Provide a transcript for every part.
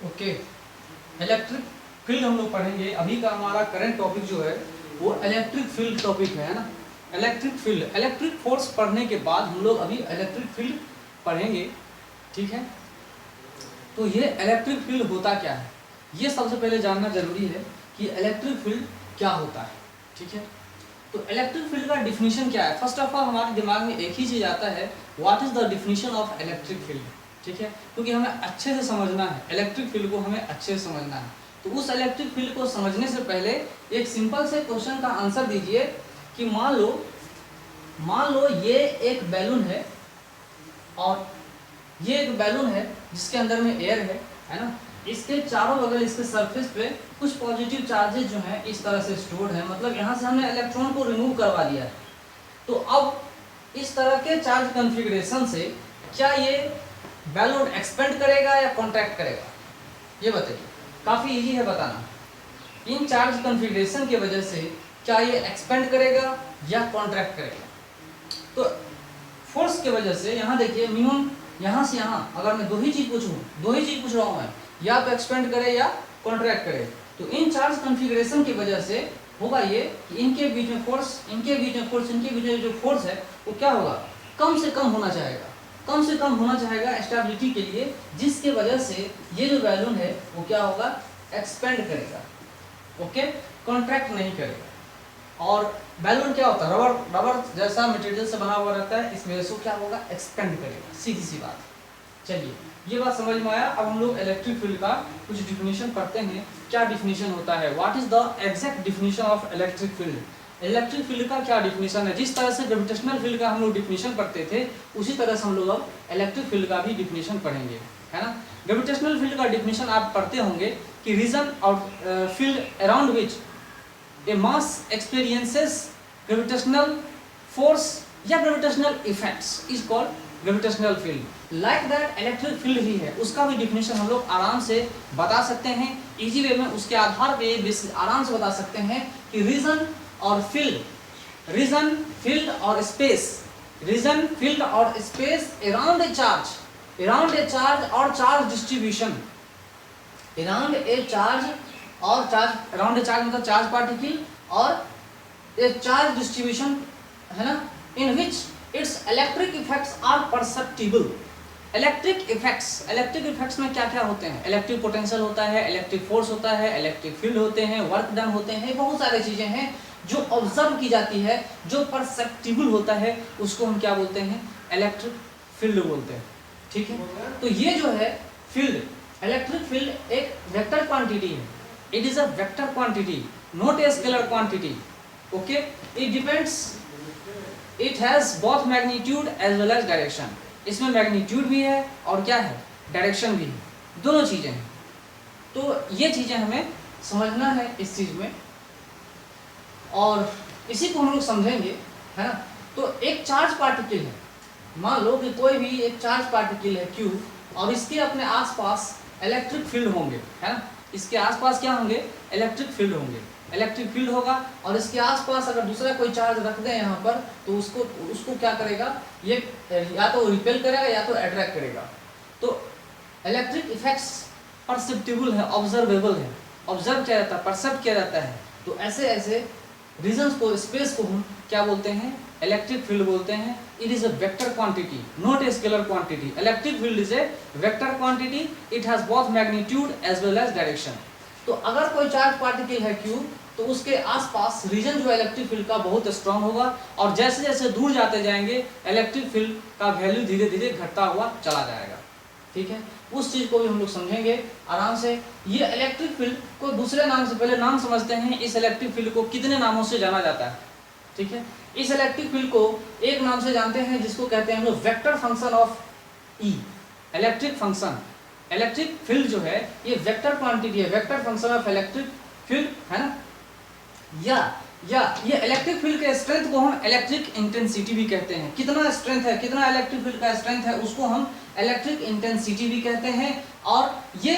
Okay, electric field हम लोग पढ़ेंगे। अभी का हमारा करंट टॉपिक जो है वो इलेक्ट्रिक फील्ड टॉपिक है ना। इलेक्ट्रिक फील्ड, इलेक्ट्रिक फोर्स पढ़ने के बाद हम लोग अभी इलेक्ट्रिक फील्ड पढ़ेंगे, ठीक है। तो ये इलेक्ट्रिक फील्ड होता क्या है, ये सबसे पहले जानना जरूरी है कि इलेक्ट्रिक फील्ड क्या होता है, ठीक है। तो इलेक्ट्रिक फील्ड का डिफिनीशन क्या है। फर्स्ट ऑफ ऑल हमारे दिमाग में एक ही चीज़ आता है, what is the definition of electric field, ठीक है। क्योंकि हमें अच्छे से समझना है इलेक्ट्रिक फील्ड को, हमें अच्छे से समझना है। तो उस इलेक्ट्रिक फील्ड को समझने से पहले एक सिंपल से क्वेश्चन का आंसर दीजिए कि मान लो ये एक बैलून है और ये एक बैलून है जिसके अंदर में एयर है ना। इसके चारों बगल इसके सरफेस पे कुछ पॉजिटिव चार्जेस जो हैं इस तरह से स्टोर्ड है, मतलब यहाँ से हमने इलेक्ट्रॉन को रिमूव करवा दिया है। तो अब इस तरह के चार्ज कॉन्फ़िगरेशन से क्या ये बैलून एक्सपेंड करेगा या कॉन्ट्रैक्ट करेगा, ये बताइए। काफ़ी इजी है बताना। इन चार्ज कॉन्फ़िगरेशन की वजह से क्या ये एक्सपेंड करेगा या कॉन्ट्रैक्ट करेगा। तो फोर्स की वजह से यहाँ देखिए मिनिमम यहाँ से यहाँ अगर मैं दो ही चीज़ पूछ रहा हूँ मैं, या तो एक्सपेंड करे या कॉन्ट्रैक्ट करे। तो इन चार्ज कॉन्फ़िगरेशन की वजह से होगा ये कि इनके बीच में फोर्स, इनके बीच में जो फोर्स है वो क्या होगा, कम से कम होना चाहेगा स्टेबिलिटी के लिए, जिसके वजह से ये जो बैलून है वो क्या होगा, एक्सपेंड करेगा, ओके, कॉन्ट्रैक्ट नहीं करेगा। और बैलून क्या होता है, रबर जैसा मटेरियल से बना हुआ रहता है, इस वजह से क्या होगा, एक्सपेंड करेगा, सीधी सी बात। चलिए ये बात समझ में आया। अब हम लोग इलेक्ट्रिक फील्ड का कुछ डिफिनीशन पढ़ते हैं। क्या डिफिनीशन होता है, what is the exact definition of electric field. Electric field का क्या डिफिनीशन है। जिस तरह से ग्रेविटेशनल फील्ड का हम लोग डिफिनीशन पढ़ते थे, उसी तरह से हम लोग अब इलेक्ट्रिक फील्ड का भी डिफिनीशन पढ़ेंगे, है ना। ग्रेविटेशनल फील्ड का डिफिनीशन आप पढ़ते होंगे कि रीजन और field around which a mass experiences gravitational force या gravitational effects is called gravitational field. Like that electric field ही है, उसका भी डिफिनेशन हम लोग आराम से बता सकते हैं, इजी वे में। उसके आधार पे आराम से बता सकते हैं कि रीजन और फील्ड, रीजन फील्ड और स्पेस अराउंड ए चार्ज और charge distribution, around a charge मतलब चार्ज पार्टिकल और ए चार्ज डिस्ट्रीब्यूशन, है ना, in which its electric effects are perceptible. Electric effects में क्या क्या होते हैं, इलेक्ट्रिक पोटेंशियल होता है, इलेक्ट्रिक फोर्स होता है, इलेक्ट्रिक फील्ड होते हैं, वर्क डन होते हैं, बहुत सारी चीजें हैं जो ऑब्जर्व की जाती है, जो परसेप्टिबल होता है, उसको हम क्या बोलते हैं, इलेक्ट्रिक फील्ड बोलते हैं, ठीक है। तो ये जो है फील्ड, इलेक्ट्रिक फील्ड एक वेक्टर क्वांटिटी है, it is a vector quantity, not a scalar quantity, okay. It has both magnitude as well as direction. इसमें मैग्नीट्यूड भी है और क्या है, डायरेक्शन भी है, दोनों चीजें हैं। तो ये चीजें हमें समझना है इस चीज में, और इसी को हम लोग समझेंगे, है ना। तो एक चार्ज पार्टिकल है, मान लो कि कोई भी एक चार्ज पार्टिकल है Q, और इसके अपने आसपास इलेक्ट्रिक फील्ड होंगे, है ना। इसके आसपास क्या होंगे, इलेक्ट्रिक फील्ड होगा, और इसके आसपास अगर दूसरा कोई चार्ज रख दें यहाँ पर, तो उसको क्या करेगा, ये या तो रिपेल करेगा या तो अट्रैक्ट करेगा। तो इलेक्ट्रिक इफेक्ट्स परसेप्टिबल है, ऑब्जर्वेबल है, ऑब्जर्व किया जाता है, परसेप्ट किया जाता है। तो ऐसे रीजन्स को, स्पेस को हम क्या बोलते हैं, इलेक्ट्रिक फील्ड बोलते हैं। It is a vector quantity, not a scalar quantity. Electric field is a vector quantity, it has both magnitude as well as direction. तो अगर कोई चार्ज पार्टिकल है Q, तो उसके आसपास रीजन जो इलेक्ट्रिक फील्ड का बहुत स्ट्रांग होगा, और जैसे जैसे दूर जाते जाएंगे इलेक्ट्रिक फील्ड का वैल्यू धीरे धीरे घटता हुआ चला जाएगा, ठीक है। उस चीज को भी हम लोग समझेंगे आराम से। ये इलेक्ट्रिक फील्ड को दूसरे नाम से, पहले नाम समझते हैं, इस इलेक्ट्रिक फील्ड को कितने नामों से जाना जाता है, ठीक है। इस इलेक्ट्रिक फील्ड को एक नाम से जानते हैं जिसको कहते हैं हम लोग vector function of E। Electric function, electric field जो है ये वेक्टर क्वांटिटी है, vector function of electric field, है ना। या ये इलेक्ट्रिक फील्ड के स्ट्रेंथ को हम इलेक्ट्रिक इंटेंसिटी भी कहते हैं। कितना स्ट्रेंथ है, कितना इलेक्ट्रिक फील्ड का स्ट्रेंथ है, उसको हम इलेक्ट्रिक इंटेंसिटी भी कहते हैं। और ये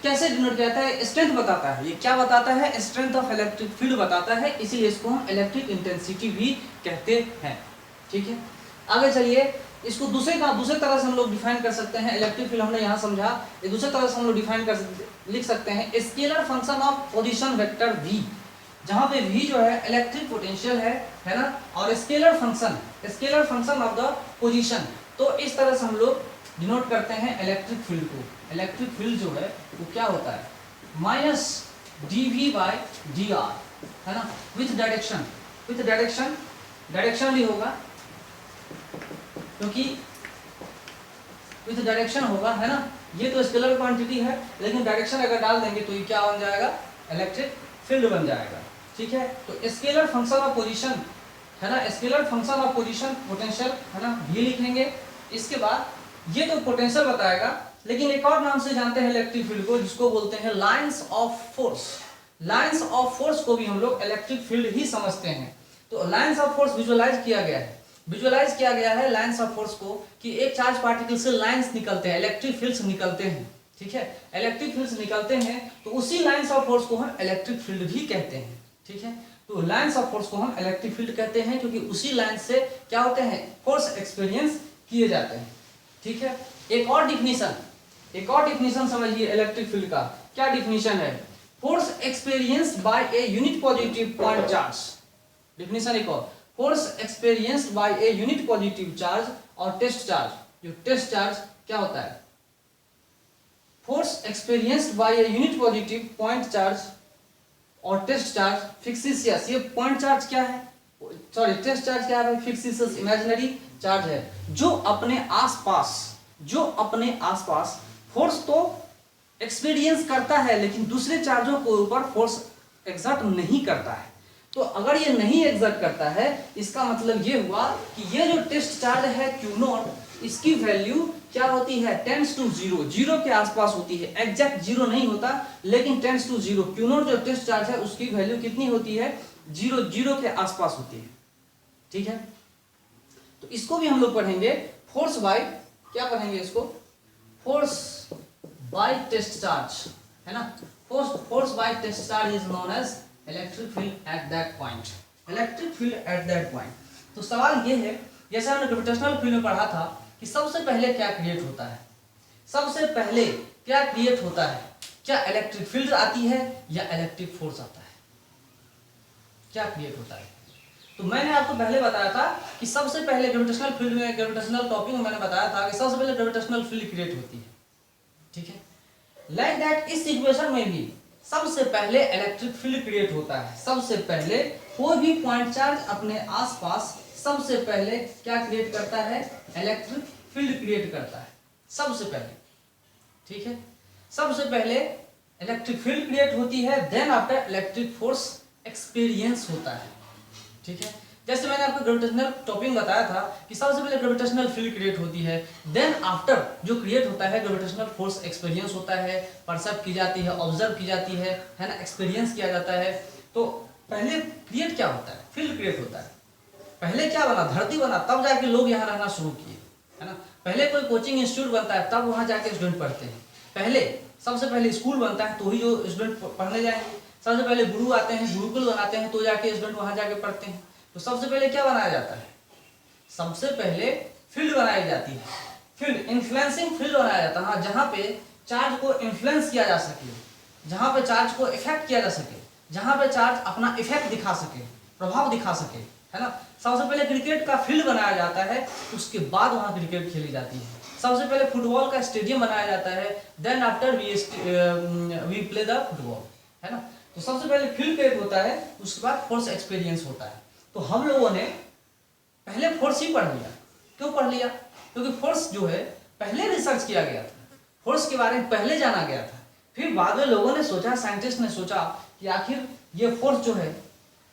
कैसे डिनोट किया जाता है, स्ट्रेंथ बताता है। ये क्या बताता है, स्ट्रेंथ ऑफ इलेक्ट्रिक फील्ड बताता है, इसीलिए इसको हम इलेक्ट्रिक इंटेंसिटी भी कहते हैं, ठीक है। आगे चलिए, इसको दूसरे तरह से हम लोग डिफाइन कर सकते हैं। इलेक्ट्रिक फील्ड हमने यहाँ समझा, ये दूसरे तरह से हम लोग डिफाइन लिख सकते हैं scalar function of position vector v, जहाँ पे v जो है इलेक्ट्रिक पोटेंशियल है ना, और scalar function of the position. तो इस तरह से हम लोग डिनोट करते हैं इलेक्ट्रिक फील्ड को। इलेक्ट्रिक फील्ड जो है वो क्या होता है, माइनस dv/dr है ना, विथ डायरेक्शन भी होगा, क्योंकि विथ डायरेक्शन होगा है ना। ये तो स्केलर क्वांटिटी है, लेकिन डायरेक्शन अगर डाल देंगे तो ये क्या बन जाएगा, इलेक्ट्रिक फील्ड बन जाएगा। ठीक है, तो स्केलर फंक्शन ऑफ पोजीशन है ना, scalar function of position potential है ना, भी लिखेंगे। इसके बाद ये तो पोटेंशियल बताएगा, लेकिन एक और नाम से जानते हैं इलेक्ट्रिक फील्ड को, जिसको बोलते हैं lines of force. Lines of force को भी हम लोग इलेक्ट्रिक फील्ड ही समझते हैं। तो लाइंस ऑफ फोर्स विजुअलाइज किया गया है लाइंस ऑफ फोर्स को, कि एक चार्ज पार्टिकल से लाइंस निकलते हैं, इलेक्ट्रिक फील्ड्स निकलते हैं। ठीक है, इलेक्ट्रिक फील्ड्स निकलते हैं, तो उसी लाइंस ऑफ फोर्स को हम इलेक्ट्रिक फील्ड भी कहते हैं। ठीक है, तो लाइंस ऑफ फोर्स को हम इलेक्ट्रिक फील्ड कहते हैं, क्योंकि उसी लाइन से क्या होते हैं, फोर्स एक्सपीरियंस किए जाते हैं। ठीक है, एक और डिफिनीशन समझिए इलेक्ट्रिक फील्ड का। क्या डिफिनीशन है, force experienced bye a unit positive point charge. Definition एक और, force experienced bye a unit positive charge और टेस्ट चार्ज। जो टेस्ट चार्ज क्या होता है, force experienced bye a unit positive point charge और टेस्ट चार्ज फिक्सिशियस। ये पॉइंट चार्ज क्या है, सॉरी टेस्ट चार्ज क्या है, फिक्सिशियस इमेजिनरी चार्ज है, जो अपने आसपास फोर्स तो एक्सपीरियंस करता है, लेकिन दूसरे चार्जों के ऊपर फोर्स एक्सर्ट नहीं करता है। तो अगर ये नहीं एक्सर्ट करता है, इसका मतलब ये हुआ कि ये जो टेस्ट चार्ज है Q0, इसकी वैल्यू क्या होती है, टेंड्स टू जीरो, जीरो के आसपास होती है। एग्जैक्ट जीरो नहीं होता, लेकिन टेंड्स टू जीरो। Q0 जो टेस्ट चार्ज है उसकी वैल्यू कितनी होती है, जीरो के आसपास होती है। ठीक है, तो इसको भी हम लोग पढ़ेंगे, फोर्स बाय, क्या पढ़ेंगे इसको, फोर्स बाय टेस्ट चार्ज है ना। Force by test charge is known as electric field at that point. Electric field at that point. तो सवाल ये है, जैसे हमने ग्रेविटेशनल फील्ड में पढ़ा था कि सबसे पहले क्या क्रिएट होता है, क्या इलेक्ट्रिक फील्ड आती है या इलेक्ट्रिक फोर्स आता है, क्या क्रिएट होता है। तो मैंने आपको पहले बताया था कि सबसे पहले ग्रेविटेशनल टॉपिक में मैंने बताया था कि सबसे पहले ग्रेविटेशनल फील्ड क्रिएट होती है। ठीक है, लाइक दैट इस सिचुएशन में भी सबसे पहले इलेक्ट्रिक फील्ड क्रिएट होता है। सबसे पहले कोई भी पॉइंट चार्ज अपने आसपास सबसे पहले क्या क्रिएट करता है, इलेक्ट्रिक फील्ड क्रिएट करता है सबसे पहले। ठीक है, सबसे पहले इलेक्ट्रिक फील्ड क्रिएट होती है, then after electric force experience होता है। ठीक है, जैसे मैंने आपको ग्रेविटेशनल टॉपिक बताया था कि सबसे पहले ग्रेविटेशनल फील्ड क्रिएट होती है, देन आफ्टर जो क्रिएट होता है ग्रेविटेशनल फोर्स एक्सपीरियंस होता है, परसेप्ट की जाती है, ऑब्जर्व की जाती है ना, एक्सपीरियंस किया जाता है। तो पहले क्रिएट क्या होता है, फील्ड क्रिएट होता है। पहले क्या बना, धरती बना, तब जाके लोग यहाँ रहना शुरू किए है ना। पहले कोई कोचिंग इंस्टीट्यूट बनता है, तब वहाँ जाके स्टूडेंट पढ़ते हैं। पहले सबसे पहले स्कूल बनता है, तो ही जो स्टूडेंट पढ़ने जाएंगे। सबसे पहले गुरु आते हैं, गुरुकुल बनाते हैं, तो जाके स्टूडेंट वहाँ जाके पढ़ते हैं। तो सबसे पहले क्या बनाया जाता है, सबसे पहले फील्ड बनाई जाती है, फील्ड इन्फ्लुएंसिंग फील्ड बनाया जाता है। हाँ, जहाँ पे चार्ज को इन्फ्लुएंस किया जा सके, जहाँ पे चार्ज को इफेक्ट किया जा सके, जहाँ पे चार्ज अपना इफेक्ट दिखा सके, प्रभाव दिखा सके, है ना। सबसे पहले क्रिकेट का फील्ड बनाया जाता है, उसके बाद वहाँ क्रिकेट खेली जाती है। सबसे पहले फुटबॉल का स्टेडियम बनाया जाता है, then after we play the football, है ना। तो सबसे पहले फील्ड क्रिएट होता है, उसके बाद फोर्स एक्सपीरियंस होता है। तो हम लोगों ने पहले फोर्स ही पढ़ लिया। क्यों पढ़ लिया, क्योंकि फोर्स जो है पहले रिसर्च किया गया था, फोर्स के बारे में पहले जाना गया था। फिर बाद में लोगों ने सोचा, साइंटिस्ट ने सोचा कि आखिर ये फोर्स जो है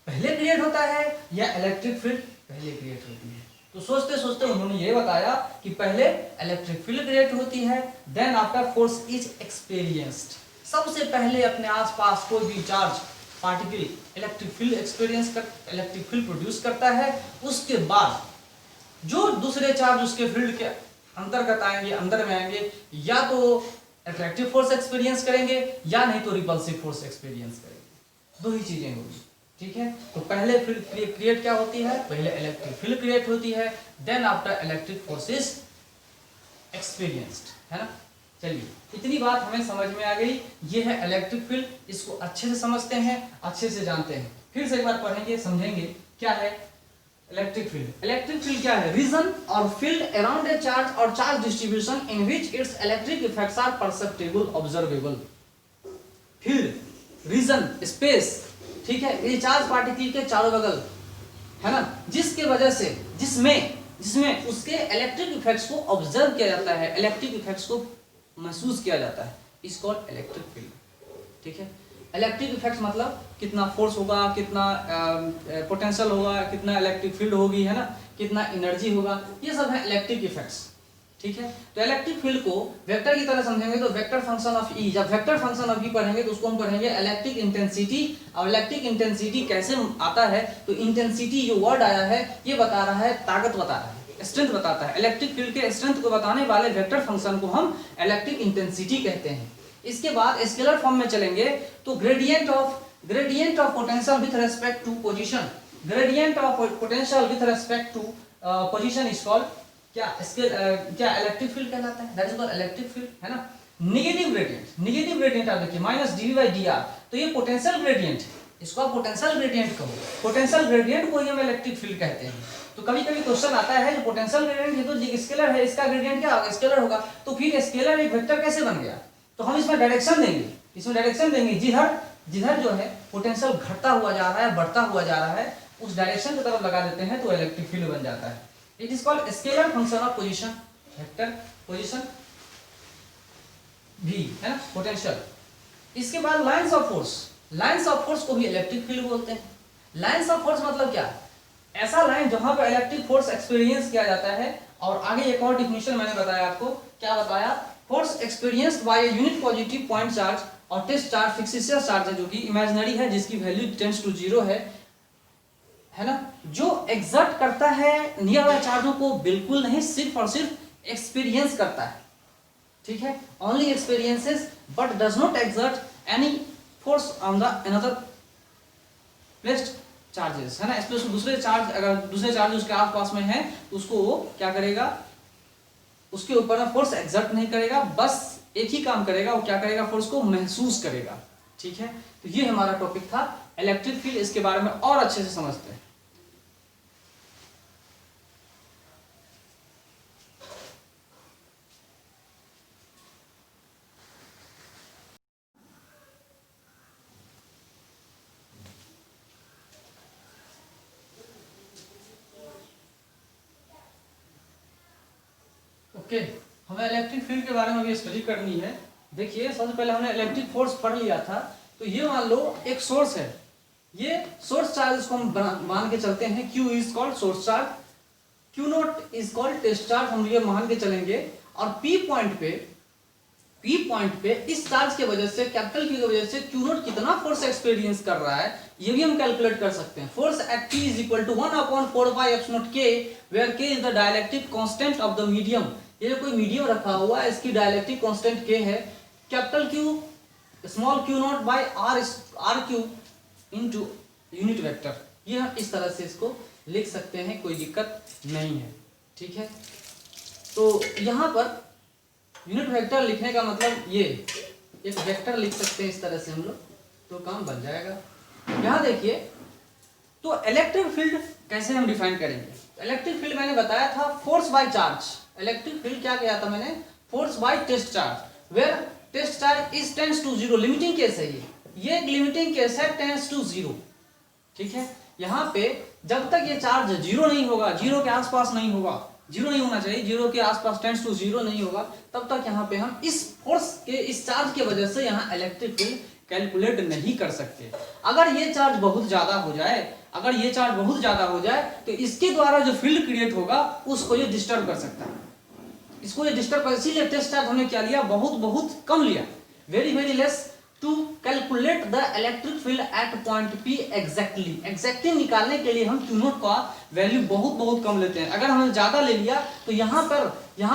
पहले क्रिएट होता है या इलेक्ट्रिक फील्ड पहले क्रिएट होती है। तो सोचते सोचते उन्होंने ये बताया कि पहले इलेक्ट्रिक फील्ड क्रिएट होती है, then after force is experienced. सबसे पहले अपने आसपास कोई भी charge particle electric field electric field produce करता है। उसके बाद जो दूसरे चार्ज उसके फील्ड के अंतर्गत आएंगे, अंदर में आएंगे, या तो अट्रैक्टिव फोर्स एक्सपीरियंस करेंगे या नहीं तो रिपल्सिव फोर्स एक्सपीरियंस करेंगे। दो ही चीजें होगी, ठीक है, तो पहले फील्ड क्रिएट क्या होती है, पहले इलेक्ट्रिक फील्ड क्रिएट होती है, then after electric force is experienced, है ना। चलिए इतनी बात हमें समझ में आ गई, ये है इलेक्ट्रिक फील्ड, इसको अच्छे से समझते हैं, अच्छे से जानते हैं। फिर से एक बार पढ़ेंगे, समझेंगे क्या है इलेक्ट्रिक फील्ड। इलेक्ट्रिक फील्ड क्या है, रीजन और फील्ड अराउंड ए चार्ज और charge distribution in which its electric effects are perceptible observable. Field, region, space, ठीक है, ये चार्ज पार्टिकल के चारों बगल, है ना, जिसके वजह से जिसमें उसके इलेक्ट्रिक इफेक्ट्स को ऑब्जर्व किया जाता है, इलेक्ट्रिक इफेक्ट्स को महसूस किया जाता है, इज कॉल्ड इलेक्ट्रिक फील्ड। ठीक है, इलेक्ट्रिक इफेक्ट्स मतलब कितना फोर्स होगा, कितना पोटेंशियल होगा, कितना इलेक्ट्रिक फील्ड होगी, है ना, कितना एनर्जी होगा, ये सब है इलेक्ट्रिक इफेक्ट्स। ठीक है, तो इलेक्ट्रिक फील्ड को वेक्टर की तरह समझेंगे तो वेक्टर फंक्शन ऑफ ई, जब वेक्टर फंक्शन ऑफ ई पढ़ेंगे तो उसको हम पढ़ेंगे इलेक्ट्रिक इंटेंसिटी। और इलेक्ट्रिक इंटेंसिटी कैसे आता है, तो इंटेंसिटी जो वर्ड आया है ये बता रहा है, ताकत बता रहा है, स्ट्रेंथ बताता है। इलेक्ट्रिक फील्ड के स्ट्रेंथ को बताने वाले वेक्टर फंक्शन को हम इलेक्ट्रिक इंटेंसिटी कहते हैं। इसके बाद स्केलर फॉर्म में चलेंगे तो gradient of potential with respect to position, gradient of potential with respect to position is called क्या इलेक्ट्रिक फील्ड कहलाता है, that is called electric field, है ना। नेगेटिव ग्रेडियंट आप देखिए माइनस dv/dr, तो ये पोटेंशियल ग्रेडियंट, इसको आप पोटेंशियल ग्रेडियंट कहो, पोटेंशियल ग्रेडियंट को ही हम इलेक्ट्रिक फील्ड कहते हैं। तो कभी कभी क्वेश्चन आता है जो पोटेंशियल ग्रेडियंट, ये तो स्केलर है, इसका ग्रेडियंट क्या होगा, स्केलर होगा, तो फिर स्केलर एक वेक्टर कैसे बन गया, तो हम इसमें डायरेक्शन देंगे, जिधर जो है पोटेंशियल घटता हुआ जा रहा है, बढ़ता हुआ जा रहा है, उस डायरेक्शन की तरफ लगा देते हैं तो इलेक्ट्रिक फील्ड बन जाता है। It is called scalar function of position, vector position भी, है ना, पोटेंशियल। इसके बाद लाइंस ऑफ फोर्स को भी इलेक्ट्रिक फील्ड बोलते हैं। लाइंस ऑफ फोर्स मतलब क्या, ऐसा लाइन जहां पर इलेक्ट्रिक फोर्स एक्सपीरियंस किया जाता है। और आगे एक और डिफिनेशन मैंने बताया आपको, क्या बताया, force experienced bye a unit positive point charge और टेस्ट चार्ज फिक्सियस चार्ज है, जो कि इमेजिनरी है, जिसकी वैल्यू टेंड्स टू 0 है ना, जो एग्जर्ट करता है नियर बाय चार्जों को, बिल्कुल नहीं, सिर्फ और सिर्फ एक्सपीरियंस करता है। ठीक है, only experiences but does not exert any force on the another placed charges, है ना। स्पेशल दूसरे चार्ज, अगर दूसरे चार्ज उसके आसपास में है तो उसको वो क्या करेगा, उसके ऊपर में फोर्स एग्जर्ट नहीं करेगा, बस एक ही काम करेगा, वो क्या करेगा, फोर्स को महसूस करेगा। ठीक है, तो ये हमारा टॉपिक था इलेक्ट्रिक फील्ड, इसके बारे में और अच्छे से समझते हैं। ओके, हमें इलेक्ट्रिक फील्ड के बारे में भी स्टडी करनी है। देखिए सबसे पहले हमने इलेक्ट्रिक फोर्स पढ़ लिया था, तो ये मान लो एक सोर्स है, ये सोर्स चार्ज इसको हम मान के चलते हैं, Q is called source charge, Q naught is called test charge, हम ये मान के चलेंगे। और P पॉइंट पे इस चार्ज के वजह से, कैपिटल Q की वजह से Q नॉट कितना फोर्स एक्सपीरियंस कर रहा है, ये भी हम कैलकुलेट कर सकते हैं। Force at P is equal to 1/4πε0K, where K is the dielectric constant of the medium. ये जो कोई मीडियम रखा हुआ है, इसकी डाइलेक्ट्रिक कांस्टेंट K है, capital Q small Q naught by R Q into unit vector. ये हम इस तरह से इसको लिख सकते हैं, कोई दिक्कत नहीं है। ठीक है, तो यहाँ पर यूनिट वेक्टर लिखने का मतलब ये एक वेक्टर लिख सकते हैं इस तरह से हम लोग, तो काम बन जाएगा। यहाँ देखिए, तो इलेक्ट्रिक फील्ड कैसे हम डिफाइन करेंगे। इलेक्ट्रिक फील्ड मैंने बताया था force by charge. Electric field क्या किया था मैंने, force by test charge, where test charge is tends to 0, limiting case है ये एक लिमिटिंग केस है, टेंड्स टू 0। ठीक है, यहाँ पे जब तक ये चार्ज 0 नहीं होगा, 0 के आसपास नहीं होगा, 0 नहीं होना चाहिए, 0 के आसपास टेंड्स टू 0 नहीं होगा, तब तक यहाँ पे हम इस फोर्स के, इस चार्ज के वजह से यहाँ इलेक्ट्रिक फील्ड कैलकुलेट नहीं कर सकते। अगर ये चार्ज बहुत ज्यादा हो जाए, तो इसके द्वारा जो फील्ड क्रिएट होगा उसको ये डिस्टर्ब कर सकता है, इसको ये डिस्टर्ब कर, इसीलिए टेस्ट चार्ज हमने क्या लिया, बहुत कम लिया, very less, to calculate the electric field at point P exactly निकालने के लिए हम Q नॉट का वैल्यू बहुत कम लेते हैं। अगर हमने ज्यादा ले लिया तो यहाँ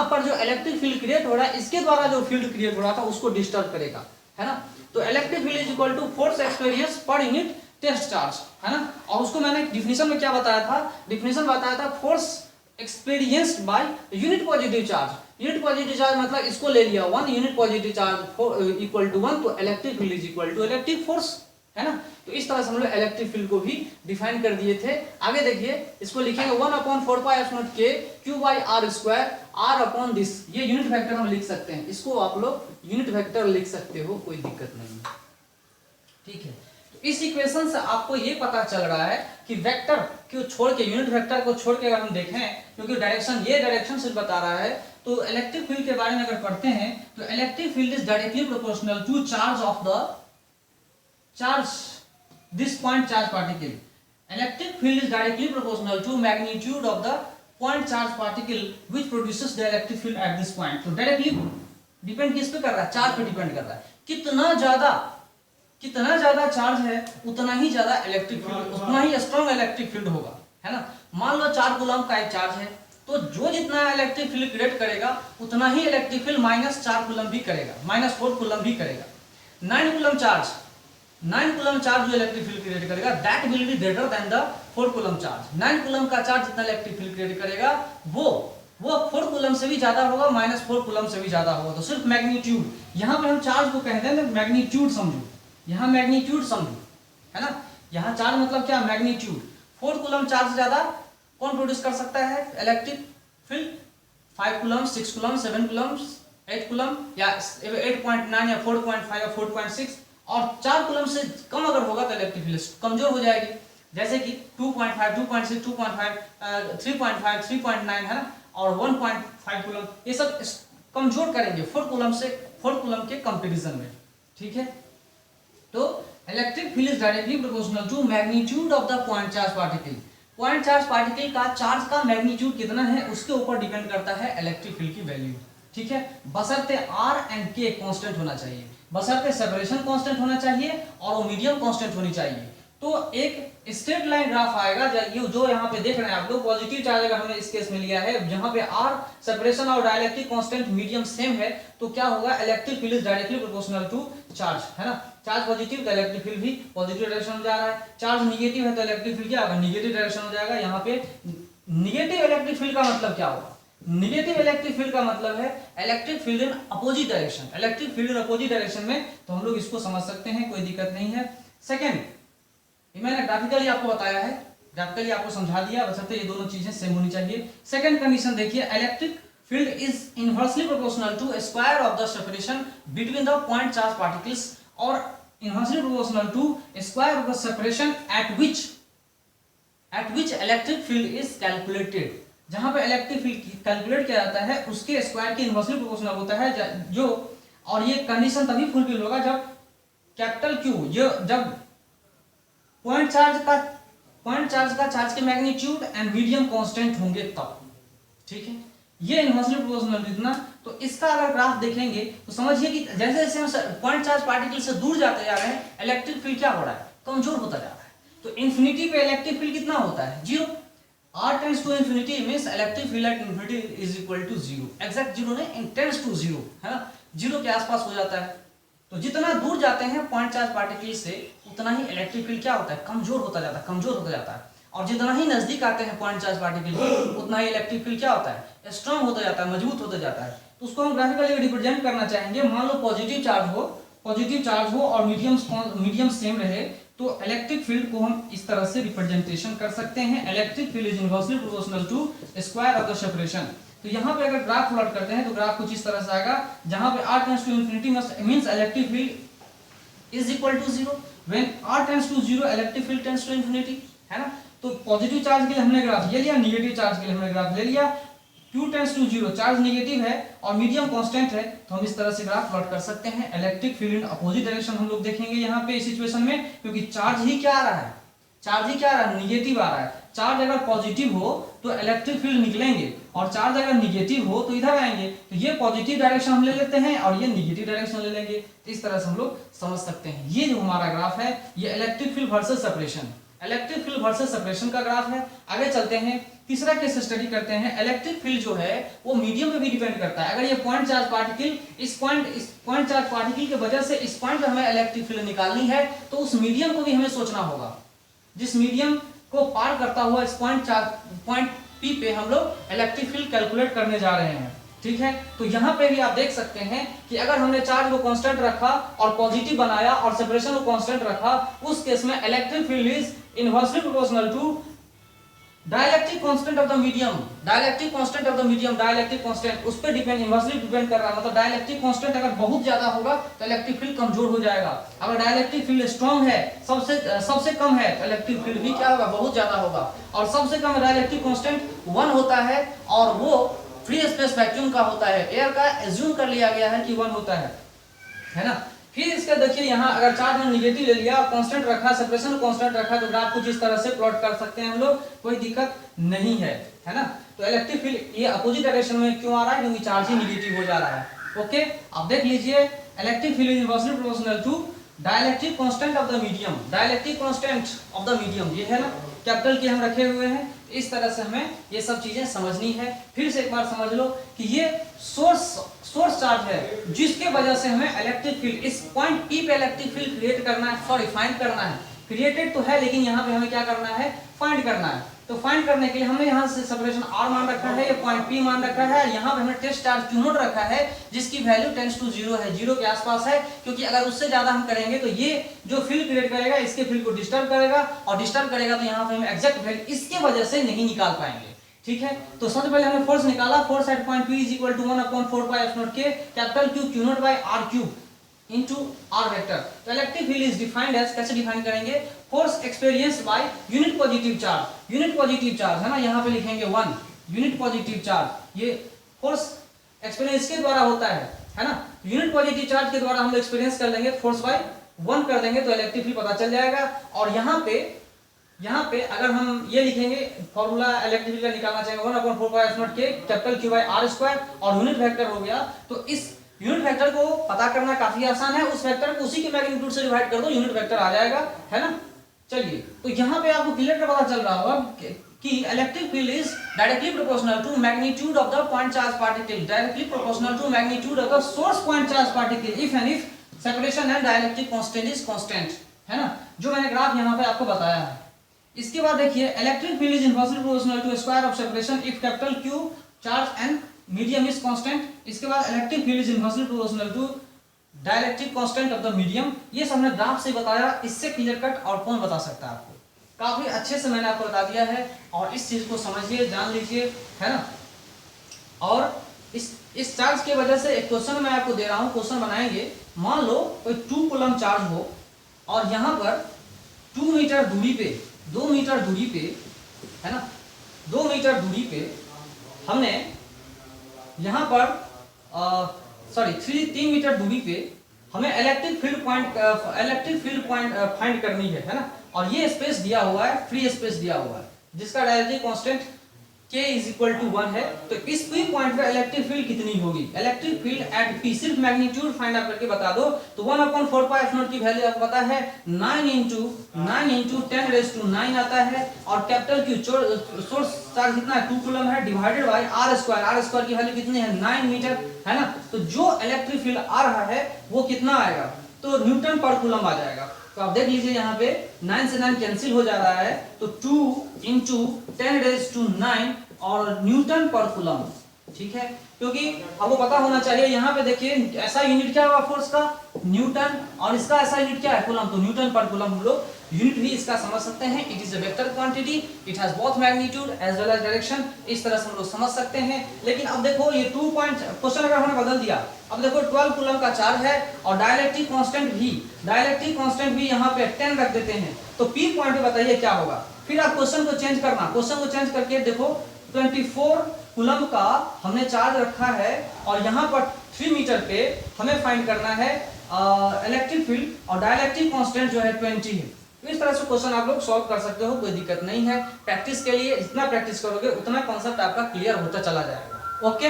पर जो इलेक्ट्रिक फील्ड क्रिएट हो रहा है, इसके द्वारा जो फील्ड क्रिएट हो रहा था उसको डिस्टर्ब करेगा, है ना। तो electric field is equal to force experience per unit test charge, है ना। और उसको मैंने डिफिनेशन में क्या बताया था, डिफिनेशन बताया था force experienced by unit positive charge. Unit positive charge मतलब इसको ले लिया 1 unit positive charge equal to 1, तो electric field is equal to electric force, है ना। तो इस तरह से हम लोग इलेक्ट्रिक फील्ड को भी डिफाइन कर दिए थे। आगे देखिए, इसको लिखेंगे 1/4π0k Q/r² r upon this, ये यूनिट वेक्टर हम लिख सकते हैं, इसको आप लोग यूनिट वेक्टर लिख सकते हो, कोई दिक्कत नहीं है, ठीक है। तो इस इक्वेशन से आपको ये पता चल रहा है कि वेक्टर को छोड़ के, यूनिट वेक्टर को छोड़ के अगर हम देखें, क्योंकि डायरेक्शन, ये डायरेक्शन सिर्फ बता रहा है, तो इलेक्ट्रिक फील्ड के बारे में अगर पढ़ते हैं तो electric field is directly proportional to charge of the charge this point charge particle. Electric field is directly proportional to magnitude of the point charge particle which produces the electric field at this point. तो directly depend किस पे कर रहा है, charge पे depend कर रहा है। कितना ज्यादा चार्ज है उतना ही ज्यादा इलेक्ट्रिक फील्ड, उतना ही स्ट्रॉन्ग इलेक्ट्रिक फील्ड होगा, है ना। मान लो 4 कूलम का एक चार्ज है, तो जो जितना इलेक्ट्रिक फील्ड क्रिएट करेगा उतना ही इलेक्ट्रिक फील्ड -4 कूलम भी करेगा, -4 कूलम भी करेगा। 9 कूलम चार्ज जो इलेक्ट्रिक फील्ड क्रिएट करेगा that will be greater than the 4 coulomb charge. 9 coulomb का चार्ज जितना इलेक्ट्रिक फील्ड क्रिएट करेगा वो 4 कूलम से भी ज्यादा होगा, -4 कूलम से भी ज्यादा होगा। तो सिर्फ मैग्नीट्यूड, यहाँ पे हम चार्ज को कहते हैं मैग्नीट्यूड समझो, यहाँ मैग्नीट्यूड समझो, है ना। यहाँ चार्ज मतलब क्या, मैग्नीट्यूड। 4 कूलम चार्ज से ज्यादा कौन प्रोड्यूस कर सकता है electric field, 5 coulomb, 6 coulomb, 7 coulomb, 8 coulomb या 8.9 या 4.5 या 4.6, और 4 कूलम से कम अगर होगा तो इलेक्ट्रिक फील्ड कमजोर हो जाएगी, जैसे कि 2.5, 2.6, 2.5, 3.5, 3.9, है ना, और 1.5 कूलम, ये सब कमजोर करेंगे 4 कूलम से, 4 कूलम के कंपैरिजन में, ठीक है। तो electric field is directly proportional to magnitude of the point charge particle. Point charge particle का चार्ज का मैग्नीट्यूड कितना है उसके ऊपर डिपेंड करता है इलेक्ट्रिक फील्ड की वैल्यू, ठीक है। बशर्ते R एंड K कांस्टेंट होना चाहिए, बशर्ते सेपरेशन कांस्टेंट होना चाहिए और ओमिडियम कांस्टेंट होनी चाहिए। तो एक स्ट्रेट लाइन ग्राफ आएगा, जो यहाँ पे देख रहे हैं आप लोग, पॉजिटिव चार्ज अगर हमने इस केस में लिया है, जहाँ पे R सेपरेशन और डाइलेक्ट्रिक कांस्टेंट मीडियम सेम है, तो क्या होगा, electric field is directly proportional to charge, है ना। चार्ज पॉजिटिव तो इलेक्ट्रिक फील्ड भी पॉजिटिव डायरेक्शन में जा रहा है, चार्ज निगेटिव है तो इलेक्ट्रिक फील्ड क्या होगा, निगेटिव डायरेक्शन में जाएगा। यहाँ पे निगेटिव इलेक्ट्रिक फील्ड का मतलब क्या होगा, निगेटिव इलेक्ट्रिक फील्ड का मतलब है electric field in opposite direction, electric field in opposite direction में, तो हम लोग इसको समझ सकते हैं, कोई दिक्कत नहीं है। सेकंड, ये मैंने ग्राफिकली आपको बताया है, ग्राफिकली आपको समझा दिया, बशर्ते ये दोनों चीजें सेम होनी चाहिए। सेकंड कंडीशन देखिए, electric field is inversely proportional to square of the separation between the point charge particles, और inversely proportional to square of the separation at which electric field is calculated. जहां पे electric field calculate किया जाता है उसके square के inversely proportional होता है, जो, और ये कंडीशन तभी फुलफिल होगा जब कैपिटल Q, जब पॉइंट चार्ज का चार्ज के मैग्नीट्यूड एंड मीडियम कांस्टेंट होंगे तब, ठीक है। ये इनवर्सली प्रोपोर्शनल इतना, तो इसका अगर ग्राफ देखेंगे तो समझिए कि जैसे जैसे हम पॉइंट चार्ज पार्टिकल से दूर जाते जा रहे हैं, इलेक्ट्रिक फील्ड क्या हो रहा है, कमजोर होता जा रहा है। तो इन्फिनिटी पे इलेक्ट्रिक फील्ड कितना होता है, 0। R tends to infinity means electric field at infinity is equal to 0, exact 0 नहीं, tends to 0, है ना, 0 के आसपास हो जाता है। तो जितना दूर जाते हैं पॉइंट चार्ज पार्टिकल से उतना ही इलेक्ट्रिक फील्ड क्या होता है, कमजोर होता जाता है, और जितना ही नजदीक आते हैं पॉइंट चार्ज पार्टिकल उतना ही इलेक्ट्रिक फील्ड क्या होता है, स्ट्रांग होता जाता है, मजबूत होता जाता है। तो उसको हम ग्राफिकली रिप्रेजेंट करना चाहेंगे। मान लो पॉजिटिव चार्ज हो और मीडियम सेम रहे, तो इलेक्ट्रिक फील्ड को हम इस तरह से रिप्रेजेंटेशन कर सकते हैं, electric field is inversely proportional to square of the separation. तो यहाँ पे अगर ग्राफ प्लॉट करते हैं तो ग्राफ कुछ इस तरह से आएगा, जहां पे R tends to infinity means electric field is equal to 0, when R tends to 0 electric field tends to infinity, है ना। तो पॉजिटिव चार्ज के लिए हमने ग्राफ ले लिया, नेगेटिव चार्ज के लिए हमने ग्राफ ले लिया। Q tends to 0, charge negative है और मीडियम कांस्टेंट है, तो हम इस तरह से ग्राफ प्लॉट कर सकते हैं। Electric field in opposite direction हम लोग देखेंगे यहाँ पे इस सिचुएशन में, क्योंकि चार्ज ही क्या आ रहा है, निगेटिव आ रहा है। चार्ज अगर पॉजिटिव हो तो इलेक्ट्रिक फील्ड निकलेंगे, और चार्ज अगर निगेटिव हो तो इधर आएंगे। तो ये पॉजिटिव डायरेक्शन हम ले लेते हैं और ये निगेटिव डायरेक्शन ले लेंगे। इस तरह से हम लोग समझ सकते हैं। ये जो हमारा ग्राफ है ये electric field versus separation, electric field versus separation का ग्राफ है। आगे चलते हैं, तीसरा केस स्टडी करते हैं। इलेक्ट्रिक फील्ड जो है वो मीडियम पे भी डिपेंड करता है। अगर ये पॉइंट चार्ज पार्टिकल इस पॉइंट चार्ज पार्टिकल की वजह से इस पॉइंट पे हमें इलेक्ट्रिक फील्ड निकालनी है, तो उस मीडियम को भी हमें सोचना होगा। जिस मीडियम को पार करता हुआ इस पॉइंट पी पे हम लोग इलेक्ट्रिक फील्ड कैलकुलेट करने जा रहे हैं, ठीक है। तो यहाँ पे भी आप देख सकते हैं कि अगर हमने चार्ज को कांस्टेंट रखा और पॉजिटिव बनाया और सेपरेशन को कांस्टेंट रखा, उस केस में electric field is inversely proportional to dielectric constant of the medium. Dielectric constant of the medium, dielectric constant उस पे डिपेंड, इनवर्सली डिपेंड कर रहा है। मतलब डाइलेक्ट्रिक कांस्टेंट अगर बहुत ज्यादा होगा तो इलेक्ट्रिक फील्ड कमजोर हो जाएगा। अगर डाइलेक्ट्रिक फील्ड स्ट्रांग है, सबसे कम है, तो इलेक्ट्रिक फील्ड भी क्या होगा, बहुत ज्यादा होगा। और सबसे कम डाइलेक्ट्रिक कांस्टेंट 1 होता है और वो फ्री स्पेस वैक्यूम का होता है। एयर का एज्यूम कर लिया गया है कि 1 होता है ना। फिर इसका देखिए यहाँ अगर चार्ज में नेगेटिव ले लिया, कांस्टेंट रखा, सेपरेशन कांस्टेंट रखा, तो ग्राफ कुछ इस तरह से प्लॉट कर सकते हैं हम लोग, कोई दिक्कत नहीं है ना। तो इलेक्ट्रिक फील्ड ये अपोजिट डायरेक्शन में क्यों आ रहा है, क्योंकि चार्ज ही नेगेटिव हो जा रहा है। ओके, अब देख लीजिए, electric field is inversely proportional to dielectric constant of the medium. Dielectric constant of the medium ये है ना, कैपिटल के हम रखे हुए हैं। इस तरह से हमें ये सब चीजें समझनी है। फिर से एक बार समझ लो कि ये सोर्स चार्ज है जिसके वजह से हमें इलेक्ट्रिक फील्ड इस पॉइंट पी पे इलेक्ट्रिक फील्ड क्रिएट करना है, सॉरी फाइंड करना है। क्रिएटेड तो है लेकिन यहाँ पे हमें क्या करना है, फाइंड करना है। तो फाइंड करने के लिए हमने यहाँ से सेपरेशन r मान रखा है, ये पॉइंट p मान रखा है, और यहाँ पे हमने टेस्ट चार्ज q नोट रखा है जिसकी वैल्यू टेंड्स टू 0 है, 0 के आसपास है। क्योंकि अगर उससे ज्यादा हम करेंगे तो ये जो फील्ड क्रिएट करेगा इसके फील्ड को डिस्टर्ब करेगा, और डिस्टर्ब करेगा तो यहाँ पे हम एग्जैक्ट वैल्यू इसके वजह से नहीं निकाल पाएंगे, ठीक है। तो सबसे पहले हमने फोर्स निकाला, force at point p is equal to 1/4π/0k capital Q q naught by r cube into r vector. तो electric field is defined as, कैसे डिफाइन करेंगे, force experienced by unit positive charge. Unit positive charge है ना, यहाँ पे लिखेंगे 1 unit positive charge. ये force experience के द्वारा होता है ना। यूनिट पॉजिटिव चार्ज के द्वारा हम एक्सपीरियंस कर लेंगे, फोर्स बाय 1 कर देंगे तो इलेक्ट्रिक फील्ड पता चल जाएगा। और यहाँ पे अगर हम ये लिखेंगे फॉर्मूला इलेक्ट्रिक फील्ड का निकालना चाहेंगे 1/4π/0k capital Q by r square, और यूनिट वेक्टर हो गया। तो इस यूनिट वेक्टर को पता करना काफी आसान है, उस वेक्टर को उसी के मैग्नीट्यूड से डिवाइड कर दो, यूनिट वेक्टर आ जाएगा, है ना। चलिए, तो यहाँ पे आपको क्लियर पता चल रहा होगा कि electric field is directly proportional to magnitude of the point charge particle, directly proportional to magnitude of the source point charge particle if and if separation and dielectric constant is constant, है ना, जो मैंने graph यहाँ पे आपको बताया है। इसके बाद देखिए, electric field is inversely proportional to square of separation if capital Q charge and medium is constant. इसके बाद electric field is inversely proportional to dielectric constant of the medium. ये सब हमने ग्राफ से बताया, इससे क्लियर कट और कौन बता सकता है आपको, काफी अच्छे से मैंने आपको बता दिया है। और इस चीज को समझिए, जान लीजिए, है ना। और इस चार्ज की वजह से एक क्वेश्चन मैं आपको दे रहा हूँ, क्वेश्चन बनाएंगे। मान लो कोई 2 कूलम चार्ज हो और यहाँ पर 2 मीटर दूरी पे, 2 मीटर दूरी पे, है ना, 2 मीटर दूरी पे हमने यहाँ पर 3 मीटर दूरी पे हमें इलेक्ट्रिक फील्ड पॉइंट फाइंड करनी है ना। और ये स्पेस दिया हुआ है, फ्री स्पेस दिया हुआ है, जिसका dielectric constant k is equal to 1 है। तो इस पी पॉइंट पे इलेक्ट्रिक फील्ड कितनी होगी, इलेक्ट्रिक फील्ड एट p, सिर्फ मैग्नीट्यूड फाइंड आउट करके बता दो। तो 1/4π/0 की वैल्यू आपको पता है 9 × 10⁻⁹ आता है। और कैपिटल Q सोर्स चार्ज कितना है, 2 कूलम है, डिवाइडेड बाय r स्क्वायर की वैल्यू कितनी है, 9 मीटर, है ना। तो जो इलेक्ट्रिक फील्ड आ रहा है वो कितना आएगा, तो न्यूटन पर कूलम आ जाएगा। तो आप देख लीजिए यहाँ पे 9 से 9 कैंसिल हो जा रहा है, तो 2 × 10⁹ और न्यूटन पर कूलम, ठीक है। क्योंकि आपको पता होना चाहिए, यहाँ पे देखिए ऐसा यूनिट क्या होगा फोर्स का, न्यूटन, और इसका ऐसा यूनिट क्या है, कूलम। तो न्यूटन पर कूलम हम लोग यूनिट भी इसका समझ सकते हैं। It is a vector quantity, it has both magnitude as well as direction, इस तरह से हम लोग समझ सकते हैं। लेकिन अब देखो ये 2 पॉइंट क्वेश्चन अगर हमने बदल दिया, अब देखो 12 कूलम का चार्ज है और डाइलेक्ट्रिक कांस्टेंट भी यहाँ पे 10 रख देते हैं, तो पी पॉइंट पे बताइए क्या होगा। फिर आप क्वेश्चन को चेंज करना, क्वेश्चन को चेंज करके देखो 24 कूलम का हमने चार्ज रखा है और यहाँ पर 3 मीटर पे हमें फाइंड करना है इलेक्ट्रिक फील्ड, और डाइलेक्ट्रिक कांस्टेंट जो है 20 है। तो इस तरह से क्वेश्चन आप लोग सॉल्व कर सकते हो, कोई दिक्कत नहीं है। प्रैक्टिस के लिए जितना प्रैक्टिस करोगे उतना कॉन्सेप्ट आपका क्लियर होता चला जाएगा। ओके।